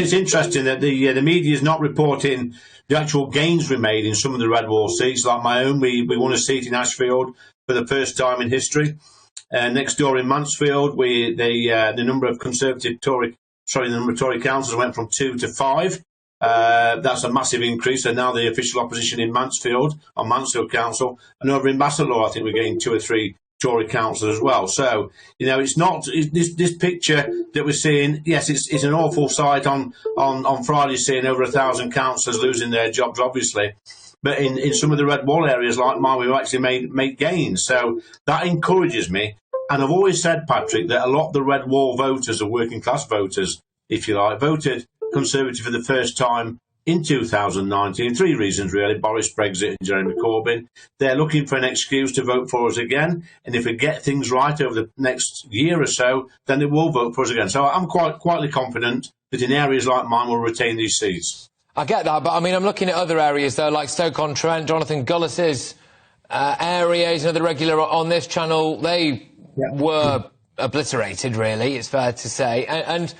it's interesting that the media is not reporting the actual gains we made in some of the red wall seats. Like my own, we won a seat in Ashfield for the first time in history. Next door in Mansfield, the number of Tory councillors went from 2 to 5. That's a massive increase. And now the official opposition in Mansfield, on Mansfield Council, and over in Bassetlaw, I think we're getting 2 or 3 Tory councillors as well. So, it's not this picture that we're seeing. Yes, it's an awful sight on Friday, seeing over 1,000 councillors losing their jobs, obviously. But in some of the red wall areas like mine, we've actually made gains. So that encourages me. And I've always said, Patrick, that a lot of the red wall voters are working class voters, if you like, voted Conservative for the first time in 2019. 3 reasons, really: Boris, Brexit and Jeremy Corbyn. They're looking for an excuse to vote for us again. And if we get things right over the next year or so, then they will vote for us again. So I'm quietly confident that in areas like mine, we'll retain these seats. I get that, but I mean, I'm looking at other areas, though, like Stoke-on-Trent, Jonathan Gullis's area. He's another regular on this channel. They were obliterated, really, it's fair to say. And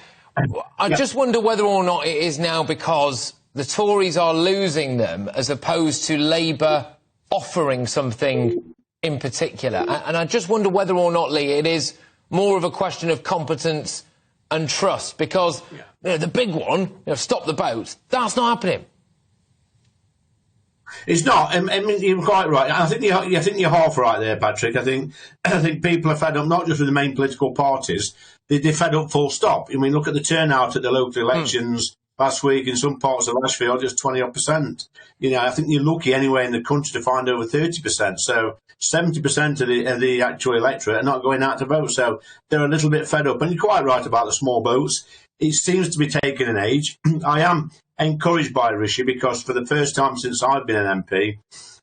I just wonder whether or not it is now because the Tories are losing them as opposed to Labour offering something in particular. And I just wonder whether or not, Lee, it is more of a question of competence and trust, because the big one, stop the boat, that's not happening. It's not. I mean, you're quite right. I think you're half right there, Patrick. I think people are fed up, not just with the main political parties. They're fed up, full stop. I mean, look at the turnout at the local elections last week in some parts of Ashfield, just 20%. I think you're lucky anywhere in the country to find over 30%. So 70% of the actual electorate are not going out to vote. So they're a little bit fed up. And you're quite right about the small votes. It seems to be taking an age. I am encouraged by Rishi, because for the first time since I've been an MP,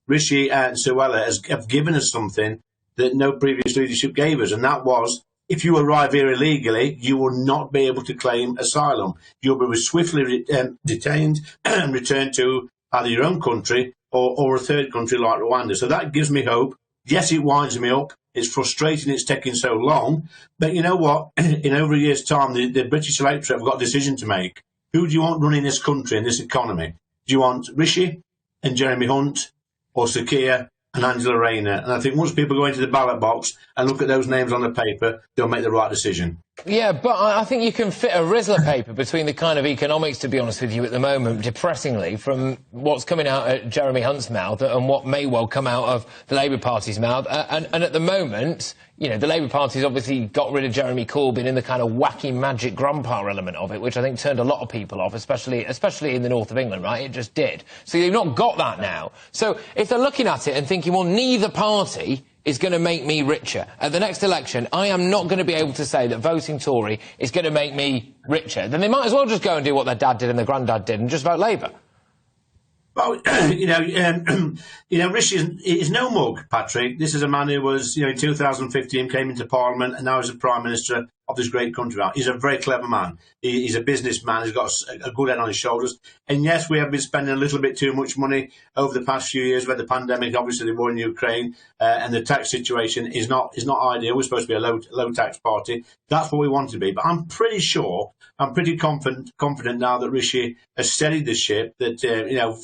Rishi and Suella have given us something that no previous leadership gave us, and that was, if you arrive here illegally, you will not be able to claim asylum. You'll be swiftly detained and returned to either your own country or a third country like Rwanda. So that gives me hope. Yes, it winds me up. It's frustrating it's taking so long. But you know what? In over a year's time, the British electorate have got a decision to make. Who do you want running this country and this economy? Do you want Rishi and Jeremy Hunt, or Sir Keir and Angela Rayner? And I think once people go into the ballot box and look at those names on the paper, they'll make the right decision. Yeah, but I think you can fit a Rizzler paper between the kind of economics, to be honest with you, at the moment, depressingly, from what's coming out at Jeremy Hunt's mouth and what may well come out of the Labour Party's mouth. And at the moment, the Labour Party's obviously got rid of Jeremy Corbyn in the kind of wacky magic grandpa element of it, which I think turned a lot of people off, especially in the north of England, right? It just did. So you've not got that now. So if they're looking at it and thinking, well, neither party is going to make me richer at the next election, I am not going to be able to say that voting Tory is going to make me richer, then they might as well just go and do what their dad did and their granddad did and just vote Labour. Well, Rishi is no mug, Patrick. This is a man who was, in 2015 came into Parliament and now is the Prime Minister of this great country. He's a very clever man. He's a businessman. He's got a good head on his shoulders. And yes, we have been spending a little bit too much money over the past few years with the pandemic, obviously the war in Ukraine, and the tax situation is not ideal. We're supposed to be a low tax party. That's what we want to be. But I'm pretty confident now that Rishi has steadied the ship, that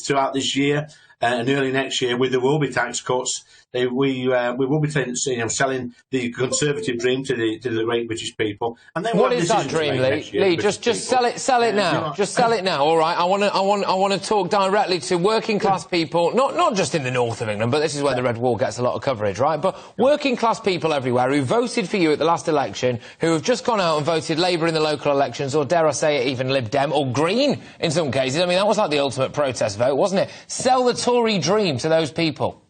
throughout this year and early next year, there will be tax cuts. We will be selling the Conservative dream to the great British people. And then what is that dream, Lee? Lee, just sell it now. Just sell it now. All right. I want to talk directly to working class people, not just in the north of England, but this is where the Red Wall gets a lot of coverage, right? But working class people everywhere who voted for you at the last election, who have just gone out and voted Labour in the local elections, or dare I say it, even Lib Dem or Green in some cases. I mean, that was like the ultimate protest vote, wasn't it? Sell the Tory dream to those people.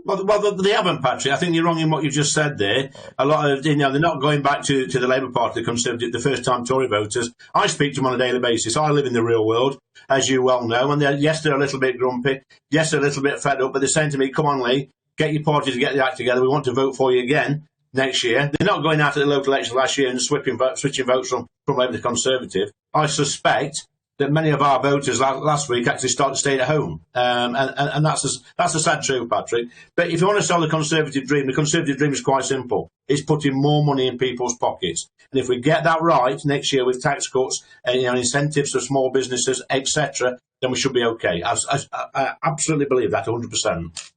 Well, they haven't, Patrick. I think you're wrong in what you just said there. A lot of, they're not going back to the Labour Party, the Conservative, the first-time Tory voters. I speak to them on a daily basis. I live in the real world, as you well know. And they're a little bit grumpy. Yes, they're a little bit fed up, but they're saying to me, come on, Lee, get your party to get the act together. We want to vote for you again next year. They're not going out to the local elections last year and switching votes from Labour to Conservative. I suspect that many of our voters last week actually started to stay at home. And that's a sad truth, Patrick. But if you want to sell the Conservative dream is quite simple. it's putting more money in people's pockets. And if we get that right next year with tax cuts and incentives for small businesses, etc., then we should be okay. I absolutely believe that 100%.